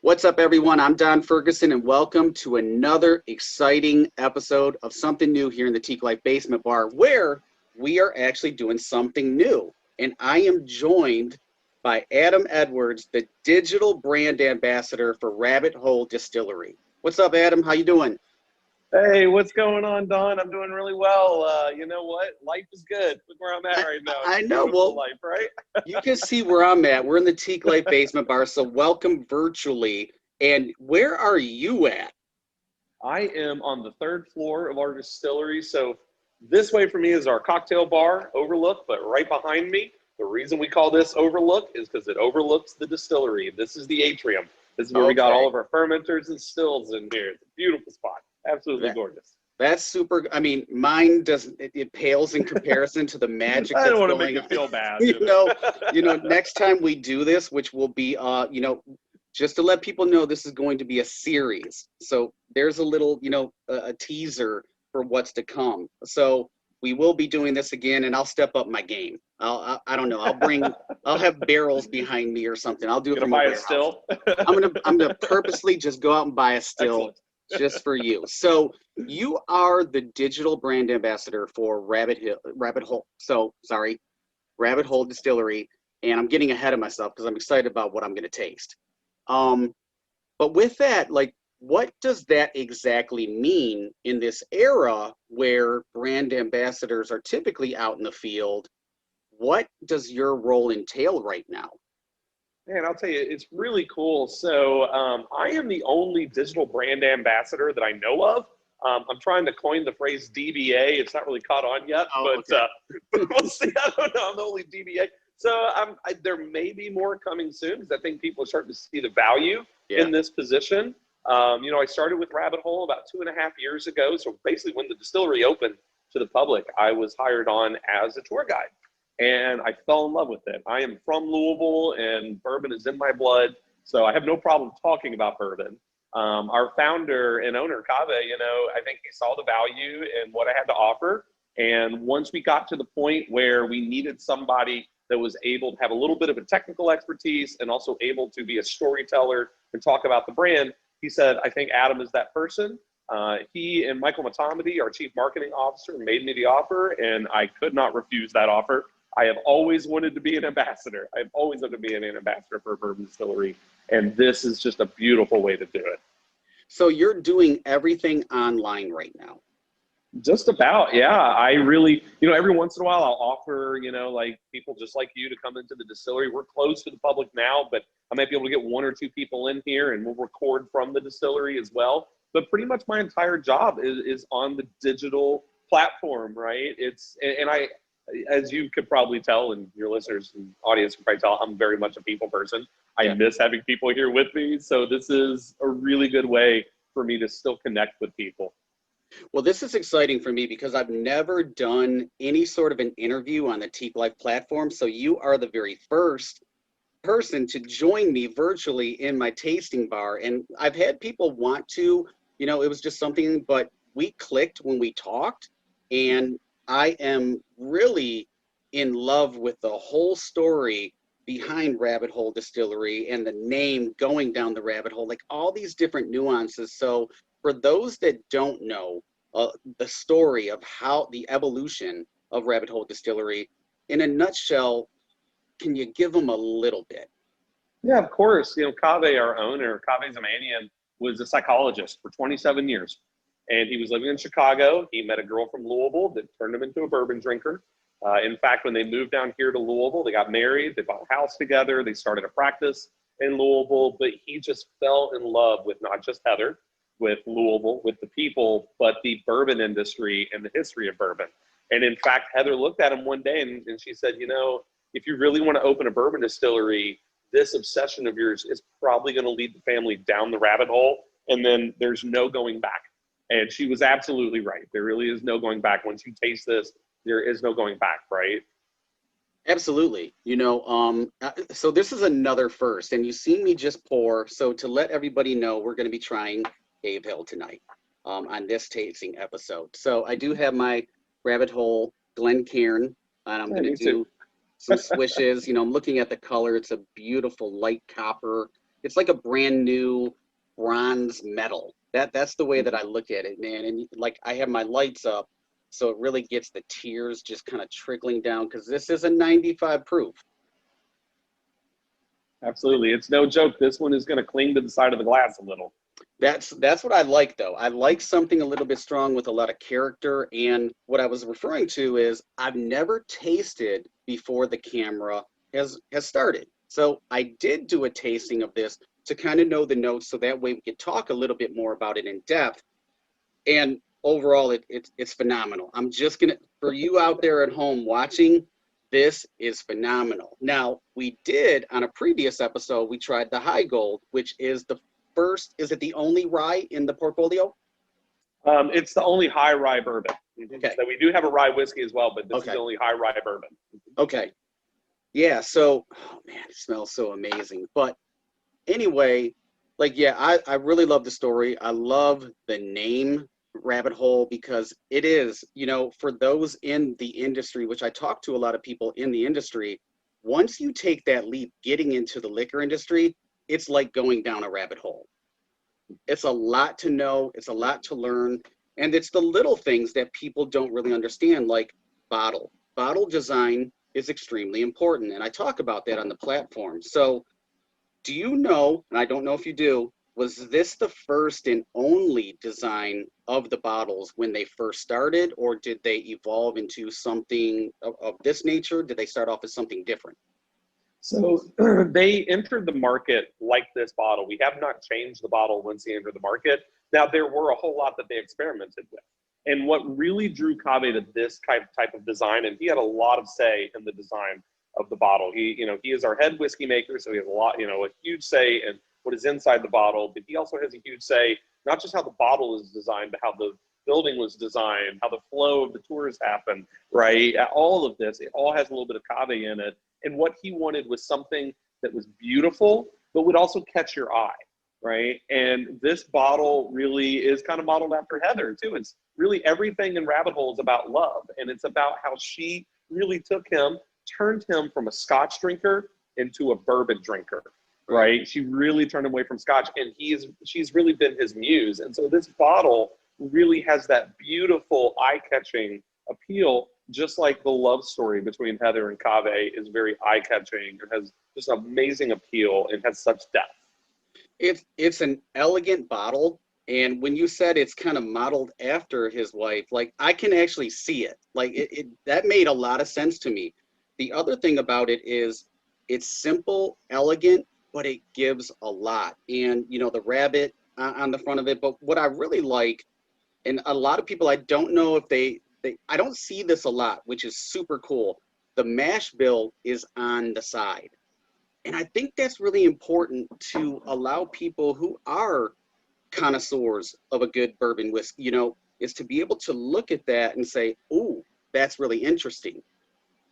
What's up, everyone? I'm Don Ferguson, and welcome to another exciting episode of Something New here in the Teeqlife Basement Bar, where we are actually doing something new. And I am joined by Adam Edwards, the digital brand ambassador for Rabbit Hole Distillery. What's up, Adam? How you doing? Hey, what's going on, Don? I'm doing really well. You know what? Life is good. Look where I'm at right now. I know. Well, life, right? You can see where I'm at. We're in the Teeqlife Basement Bar, so welcome virtually. And where are you at? I am on the third floor of our distillery. So this way for me is our cocktail bar overlook, but right behind me, the reason we call this overlook is because it overlooks the distillery. This is the atrium. This is where we got all of our fermenters and stills in here. It's a beautiful spot. Absolutely gorgeous. That's super. I mean, mine doesn't. It pales in comparison to the magic. I don't want to make it feel bad. you know. Next time we do this, which will be, just to let people know, this is going to be a series. So there's a little, a teaser for what's to come. So we will be doing this again, and I'll step up my game. I don't know. I'll have barrels behind me or something. I'll do it from a warehouse. Still? I'm gonna purposely just go out and buy a still. Excellent. Just for you. So you are the digital brand ambassador for Rabbit Hole Distillery, and I'm getting ahead of myself because I'm excited about what I'm going to taste. But with that, what does that exactly mean in this era where brand ambassadors are typically out in the field? What does your role entail right now? Man, I'll tell you, it's really cool. So I am the only digital brand ambassador that I know of. I'm trying to coin the phrase DBA. It's not really caught on yet, but we'll see. I don't know. I'm the only DBA. So there may be more coming soon because I think people are starting to see the value in this position. I started with Rabbit Hole about 2.5 years ago. So basically when the distillery opened to the public, I was hired on as a tour guide. And I fell in love with it. I am from Louisville, and bourbon is in my blood, so I have no problem talking about bourbon. Our founder and owner, Cave, I think he saw the value in what I had to offer. And once we got to the point where we needed somebody that was able to have a little bit of a technical expertise and also able to be a storyteller and talk about the brand, he said, I think Adam is that person. He and Michael Matomedy, our chief marketing officer, made me the offer, and I could not refuse that offer. I have always wanted to be an ambassador. I've always wanted to be an ambassador for a bourbon distillery, and this is just a beautiful way to do it. So you're doing everything online right now? Just about, yeah. I really, every once in a while I'll offer, people just like you to come into the distillery. We're closed to the public now, but I might be able to get 1 or 2 people in here, and we'll record from the distillery as well. But pretty much my entire job is on the digital platform, right? As you could probably tell, and your listeners and audience can probably tell, I'm very much a people person. I miss having people here with me. So this is a really good way for me to still connect with people. Well, this is exciting for me because I've never done any sort of an interview on the Teeqlife platform. So you are the very first person to join me virtually in my tasting bar. And I've had people want to, it was just something, but we clicked when we talked, and I am really in love with the whole story behind Rabbit Hole Distillery and the name going down the rabbit hole, all these different nuances. So for those that don't know the story of how the evolution of Rabbit Hole Distillery, in a nutshell, can you give them a little bit? Yeah, of course. Cave, our owner, Cave Zamanian, was a psychologist for 27 years. And he was living in Chicago. He met a girl from Louisville that turned him into a bourbon drinker. In fact, when they moved down here to Louisville, they got married, they bought a house together, they started a practice in Louisville, but he just fell in love with not just Heather, with Louisville, with the people, but the bourbon industry and the history of bourbon. And in fact, Heather looked at him one day and she said, if you really want to open a bourbon distillery, this obsession of yours is probably going to lead the family down the rabbit hole, and then there's no going back. And she was absolutely right. There really is no going back. Once you taste this, there is no going back, right? Absolutely. So this is another first, and you've seen me just pour. So to let everybody know, we're going to be trying Cavehill tonight on this tasting episode. So I do have my Rabbit Hole Glencairn, and I'm going to do some swishes. I'm looking at the color. It's a beautiful light copper. it's like a brand new bronze medal. That's the way that I look at it, man. And like I have my lights up, so it really gets the tears just kind of trickling down because this is a 95 proof. Absolutely. It's no joke. This one is going to cling to the side of the glass a little. That's what I like though. I like something a little bit strong with a lot of character. And what I was referring to is I've never tasted before the camera has started. So I did do a tasting of this to kind of know the notes, so that way we could talk a little bit more about it in depth. And overall, it's phenomenal. I'm just gonna, for you out there at home watching, this is phenomenal. Now, we did on a previous episode, we tried the High Gold, which is the first, is it the only rye in the portfolio? It's the only high rye bourbon. Okay. So we do have a rye whiskey as well, but this is Okay. the only high rye bourbon. Okay. Yeah, so, oh man, it smells so amazing. But anyway, like, yeah, I really love the story. I love the name Rabbit Hole because it is, you know, for those in the industry, which I talk to a lot of people in the industry, once you take that leap getting into the liquor industry, it's like going down a rabbit hole. It's a lot to know, it's a lot to learn, and it's the little things that people don't really understand, like bottle. Bottle design is extremely important, and I talk about that on the platform. So do you know, and I don't know if you do, was this the first and only design of the bottles when they first started, or did they evolve into something of this nature? Did they start off as something different? So they entered the market like this bottle. We have not changed the bottle once they entered the market. Now, there were a whole lot that they experimented with. And what really drew Cave to this type of design, and he had a lot of say in the design of the bottle. He is our head whiskey maker, so he has a huge say in what is inside the bottle, but he also has a huge say, not just how the bottle is designed, but how the building was designed, how the flow of the tours happen, right? All of this, it all has a little bit of Cave in it. And what he wanted was something that was beautiful, but would also catch your eye, right? And this bottle really is kind of modeled after Heather, too. It's really everything in Rabbit Hole is about love. And it's about how she really took him, turned him from a Scotch drinker into a bourbon drinker, right? She really turned him away from Scotch, and she's really been his muse. And so this bottle really has that beautiful, eye-catching appeal, just like the love story between Heather and Cave is very eye-catching. It has just amazing appeal and has such depth. It's an elegant bottle, and when you said it's kind of modeled after his wife, like I can actually see it. Like it that made a lot of sense to me. The other thing about it is it's simple, elegant, but it gives a lot. And you know, the rabbit on the front of it. But what I really like, and a lot of people, I don't know if I don't see this a lot, which is super cool. The mash bill is on the side. And I think that's really important to allow people who are connoisseurs of a good bourbon whiskey, you know, is to be able to look at that and say, "Ooh, that's really interesting."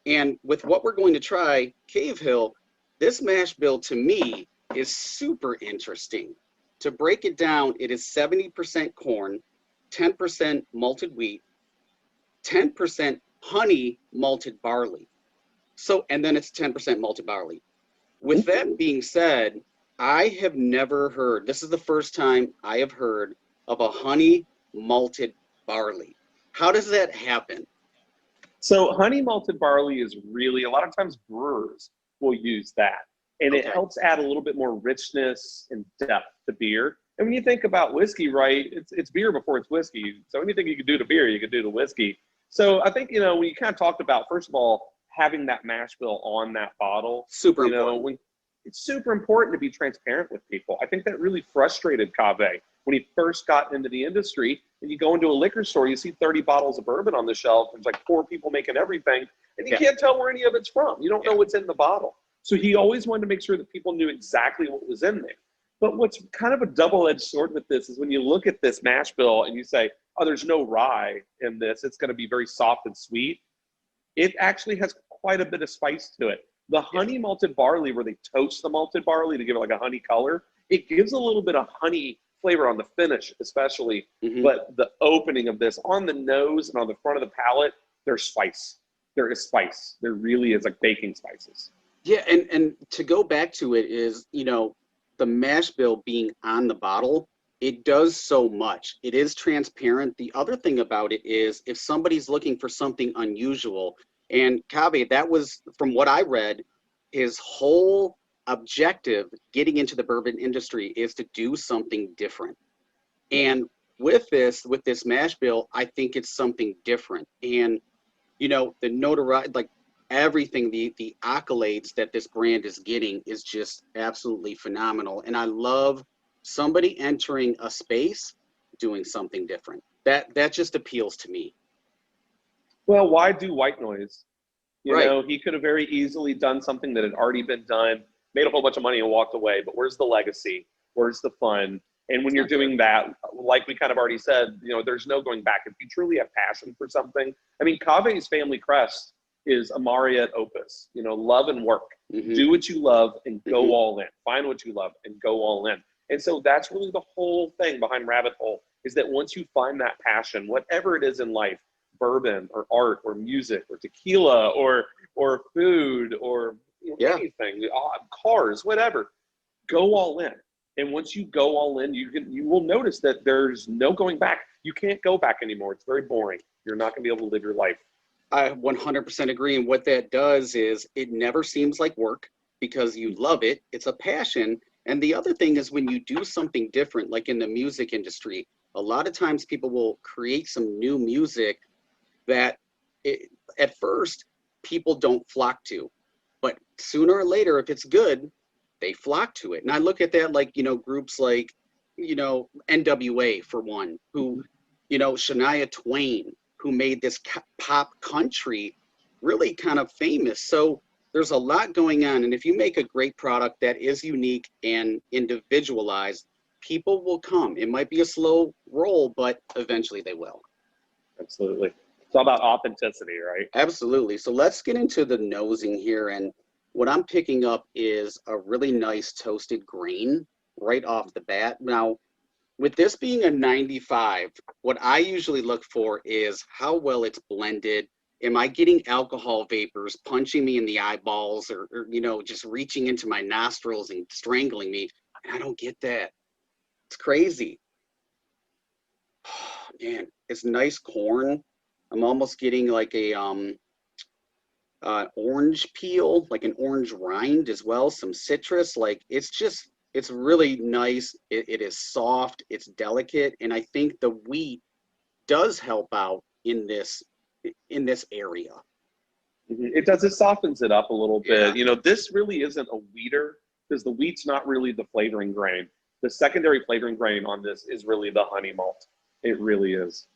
And with what we're going to try, Cavehill, this mash bill to me is super interesting. To break it down, it is 70% corn, 10% malted wheat, 10% honey malted barley. So, and then it's 10% malted barley. With that being said, I have never heard, this is the first time I have heard of a honey malted barley. How does that happen? So honey malted barley is really, a lot of times brewers will use that. And it helps add a little bit more richness and depth to beer. And when you think about whiskey, right, it's beer before it's whiskey. So anything you can do to beer, you can do to whiskey. So I think, you know, when you kind of talked about, first of all, having that mash bill on that bottle. Super important. It's super important to be transparent with people. I think that really frustrated Cave when he first got into the industry. And you go into a liquor store, you see 30 bottles of bourbon on the shelf. There's like 4 people making everything, and you can't tell where any of it's from. You don't know what's in the bottle. So he always wanted to make sure that people knew exactly what was in there. But what's kind of a double-edged sword with this is when you look at this mash bill and you say, oh, there's no rye in this, it's going to be very soft and sweet. It actually has quite a bit of spice to it. The honey malted barley, where they toast the malted barley to give it like a honey color, it gives a little bit of honey flavor on the finish, especially. But the opening of this on the nose and on the front of the palate, there's spice. There is spice. There really is, like baking spices. Yeah, and to go back to it is, you know, the mash bill being on the bottle, it does so much. It is transparent. The other thing about it is if somebody's looking for something unusual, and Cave, that was, from what I read, his whole objective getting into the bourbon industry is to do something different. And with this mash bill, I think it's something different. And, you know, the notoriety, like everything, the accolades that this brand is getting is just absolutely phenomenal. And I love somebody entering a space doing something different. That just appeals to me. Well, why do white noise? You Right. know, he could have very easily done something that had already been done, made a whole bunch of money and walked away. But where's the legacy? Where's the fun? And when you're doing that, like we kind of already said, you know, there's no going back. If you truly have passion for something, I mean, Cave's family crest is Amari et Opus, you know, love and work. Mm-hmm. Do what you love and go Mm-hmm. all in. Find what you love and go all in. And so that's really the whole thing behind Rabbit Hole, is that once you find that passion, whatever it is in life, bourbon or art or music or tequila or food or, you know, anything, cars, whatever, go all in. And once you go all in, you will notice that there's no going back. You can't go back anymore. It's very boring. You're not going to be able to live your life. I 100% agree. And what that does is it never seems like work because you love it. It's a passion. And the other thing is when you do something different, like in the music industry, a lot of times people will create some new music that at first people don't flock to. But sooner or later, if it's good, they flock to it. And I look at that like, you know, groups like, you know, NWA for one, who, you know, Shania Twain, who made this pop country really kind of famous. So there's a lot going on. And if you make a great product that is unique and individualized, people will come. It might be a slow roll, but eventually they will. Absolutely. It's all about authenticity, right? Absolutely. So let's get into the nosing here. And what I'm picking up is a really nice toasted grain right off the bat. Now, with this being a 95, what I usually look for is how well it's blended. Am I getting alcohol vapors punching me in the eyeballs or you know, just reaching into my nostrils and strangling me? And I don't get that. It's crazy. Oh, man, it's nice corn. I'm almost getting like a orange peel, like an orange rind as well, some citrus. Like it's really nice. It is soft, it's delicate, and I think the wheat does help out in this area. It does, it softens it up a little bit. Yeah. You know, this really isn't a wheater because the wheat's not really the flavoring grain. The secondary flavoring grain on this is really the honey malt. It really is.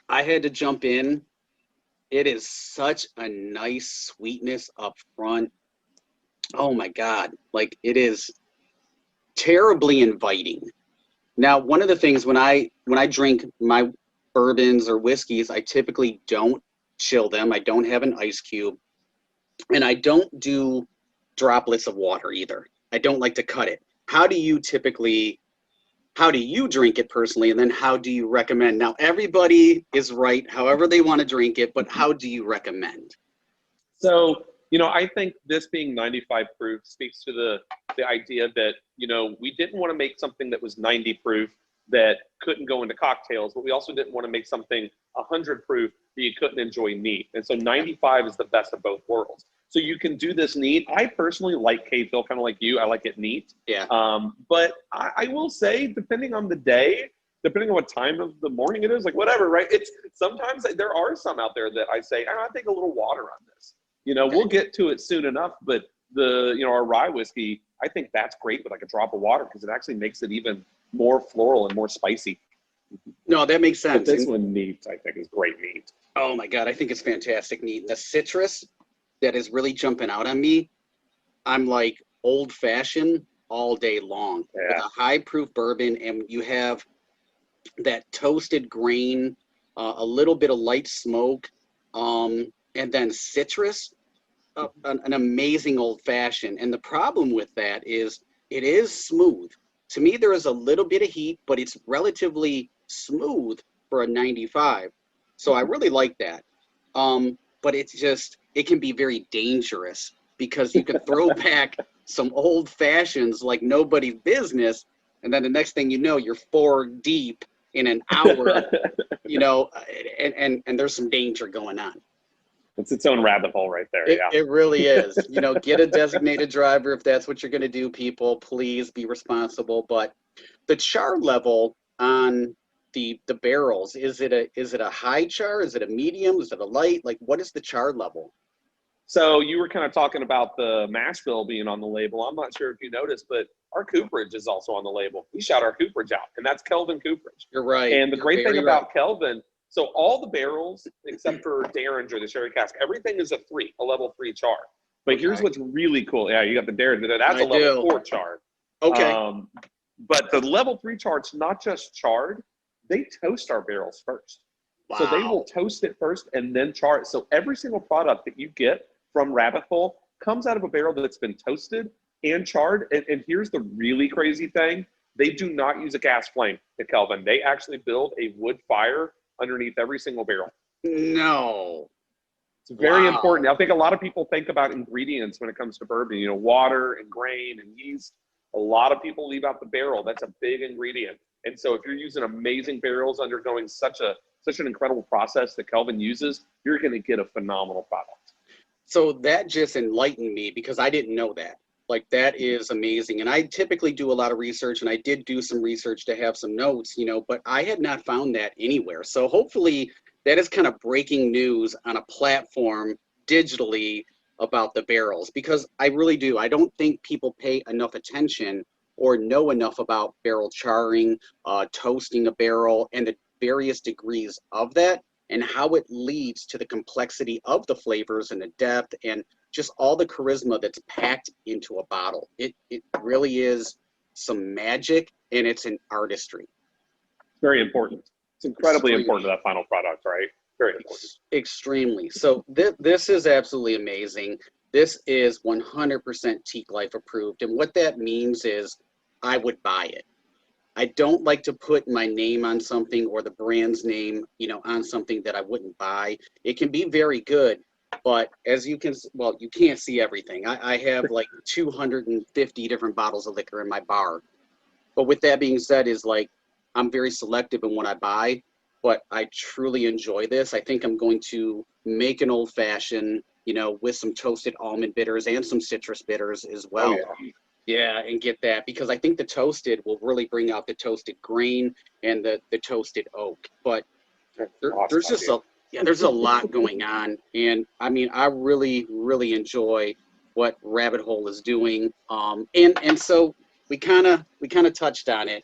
I had to jump in. It is such a nice sweetness up front. Oh my God. Like it is terribly inviting. Now, one of the things when I drink my bourbons or whiskeys, I typically don't chill them. I don't have an ice cube, and I don't do droplets of water either. I don't like to cut it. How do you drink it personally, and then how do you recommend? Now, everybody is right however they want to drink it, but how do you recommend? So, you know, I think this being 95 proof speaks to the idea that, you know, we didn't want to make something that was 90 proof that couldn't go into cocktails, but we also didn't want to make something 100 proof that you couldn't enjoy neat. And so 95 is the best of both worlds. So you can do this neat. I personally like Cavehill, kind of like you. I like it neat. Yeah. But I will say, depending on the day, depending on what time of the morning it is, like whatever, right? It's sometimes there are some out there that I say, I think a little water on this. You know, we'll get to it soon enough, but our rye whiskey, I think that's great with like a drop of water because it actually makes it even more floral and more spicy. No, that makes sense. But this one neat, I think, is great neat. Oh my God, I think it's fantastic neat. The citrus that is really jumping out on me, I'm like old fashioned all day long. Yeah. With a high proof bourbon, and you have that toasted grain, a little bit of light smoke, and then citrus, an amazing old fashioned. And the problem with that is it is smooth. To me, there is a little bit of heat, but it's relatively smooth for a 95. So I really like that. But it's just, it can be very dangerous because you can throw back some old fashions like nobody's business, and then the next thing you know, you're 4 deep in an hour, you know, and there's some danger going on. It's its own rabbit hole right there. Yeah, It really is. You know, get a designated driver if that's what you're going to do, people. Please be responsible. But the char level on the barrels, is it a high char? Is it a medium? Is it a light? Like, what is the char level? so you were kind of talking about the mash bill being on the label. I'm not sure if you noticed, but our cooperage is also on the label. We shout our cooperage out, and that's Kelvin cooperage. You're right. And the You're great thing very about right. Kelvin, so all the barrels except for Derringer, the sherry cask, everything is a level 3 char. But here's Okay. what's really cool. Yeah, you got the Derringer. That's I a level do. 4 char. Okay. But the level 3 char's not just charred, they toast our barrels first. Wow. So they will toast it first and then char it. So every single product that you get from Rabbit Hole comes out of a barrel that's been toasted and charred. And here's the really crazy thing. They do not use a gas flame at Kelvin. They actually build a wood fire underneath every single barrel. No. It's very Wow. important. I think a lot of people think about ingredients when it comes to bourbon, you know, water and grain and yeast. A lot of people leave out the barrel. That's a big ingredient. And so if you're using amazing barrels undergoing such an incredible process that Kelvin uses, you're going to get a phenomenal product. So that just enlightened me because I didn't know that. Like, that is amazing. And I typically do a lot of research, and I did do some research to have some notes, you know, but I had not found that anywhere. So hopefully that is kind of breaking news on a platform digitally about the barrels, because I really do. I don't think people pay enough attention or know enough about barrel charring, toasting a barrel, and the various degrees of that, and how it leads to the complexity of the flavors and the depth and just all the charisma that's packed into a bottle. It really is some magic, and it's an artistry. Very important. It's incredibly important to that final product, right? Very important. Extremely. So this is absolutely amazing. This is 100% Teeqlife approved. And what that means is I would buy it. I don't like to put my name on something or the brand's name, you know, on something that I wouldn't buy. It can be very good, but as you can, well, you can't see everything. I have like 250 different bottles of liquor in my bar. But with that being said, is like, I'm very selective in what I buy, but I truly enjoy this. I think I'm going to make an old fashioned, you know, with some toasted almond bitters and some citrus bitters as well. Oh, yeah. Yeah, and get that, because I think the toasted will really bring out the toasted grain and the toasted oak. But there's just there's a lot going on, and I mean, I really enjoy what Rabbit Hole is doing. And so we kind of touched on it,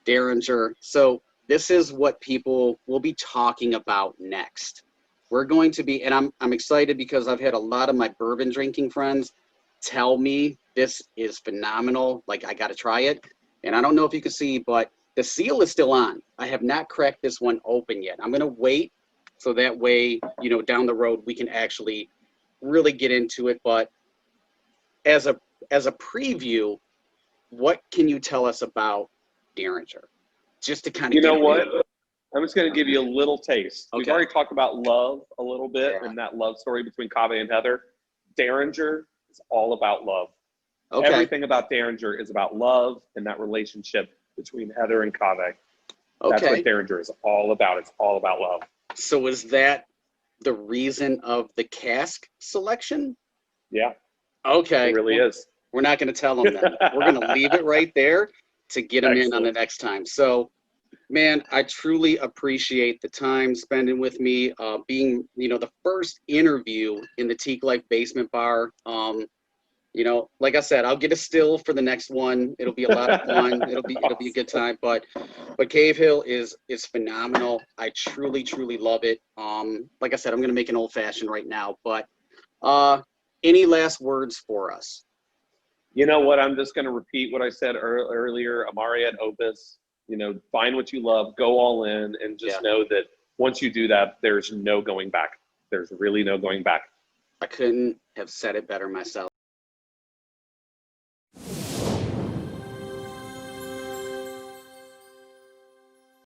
Derringer. So this is what people will be talking about next. We're going to be, and I'm excited because I've had a lot of my bourbon drinking friends tell me this is phenomenal. Like, I got to try it. And I don't know if you can see, but the seal is still on. I have not cracked this one open yet. I'm going to wait so that way, you know, down the road, we can actually really get into it. But as a preview, what can you tell us about Derringer? Just to kind of, you know what? I'm just going to give you a little taste. Okay. We've already talked about love a little bit, Yeah. and that love story between Cave and Heather. Derringer is all about love. Okay. Everything about Derringer is about love and that relationship between Heather and Cave. That's Okay. what Derringer is all about. It's all about love. So is that the reason of the cask selection? Yeah. Okay. It really is. We're not going to tell them then. We're going to leave it right there to get them in on the Excellent. next time. So, man, I truly appreciate the time spending with me, being, you know, the first interview in the Teeqlife basement bar. You know, like I said, I'll get a still for the next one. It'll be a lot of fun. It'll be a good time. But Cavehill is phenomenal. I truly love it. Like I said, I'm going to make an old fashioned right now. But any last words for us? You know what? I'm just going to repeat what I said earlier. Amari at Opus. You know, find what you love, go all in, and just know that once you do that, there's no going back. There's really no going back. I couldn't have said it better myself.